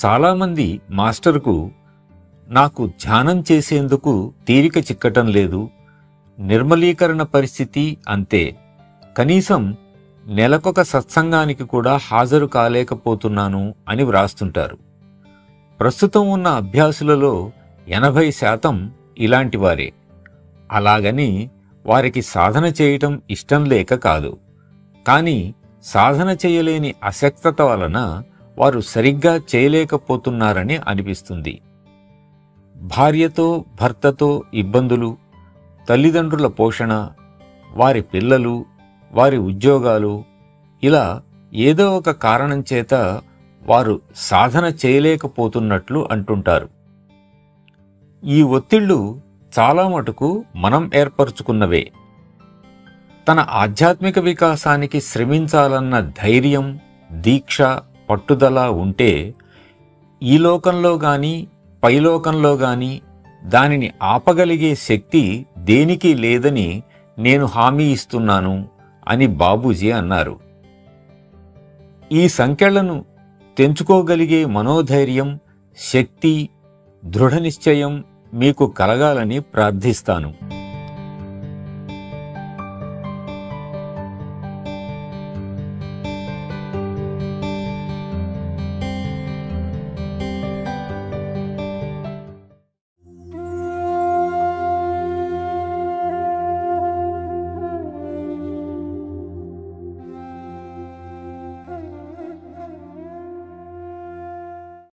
చాలామంది మాస్టర్కు నాకు ధ్యానం చేసేందుకు తీరిక చిక్కటం లేదు, నిర్మలీకరణ పరిస్థితి అంతే, కనీసం నెలకొక సత్సంగానికి కూడా హాజరు కాలేకపోతున్నాను అని వ్రాస్తుంటారు. ప్రస్తుతం ఉన్న అభ్యాసులలో 80% ఇలాంటివారే. అలాగని వారికి సాధన చేయటం ఇష్టం లేక కాదు, కానీ సాధన చేయలేని అశక్తత వలన వారు సరిగ్గా చేయలేకపోతున్నారని అనిపిస్తుంది. భార్యతో భర్తతో ఇబ్బందులు, తల్లిదండ్రుల పోషణ, వారి పిల్లలు, వారి ఉద్యోగాలు, ఇలా ఏదో ఒక కారణం చేత వారు సాధన చేయలేకపోతున్నట్లు అంటుంటారు. ఈ ఒత్తిళ్లు చాలా మటుకు మనం ఏర్పరచుకున్నవే. తన ఆధ్యాత్మిక వికాసానికి శ్రమించాలన్న ధైర్యం, దీక్ష, పట్టుదల ఉంటే ఈ లోకంలో గాని పైలోకంలో గాని దానిని ఆపగలిగే శక్తి దేనికి లేదని నేను హామీ ఇస్తున్నాను అని బాబూజీ అన్నారు. ఈ సంఖ్యలను తెంచుకోగలిగే మనోధైర్యం, శక్తి, దృఢనిశ్చయం మీకు కలగాలని ప్రార్థిస్తాను.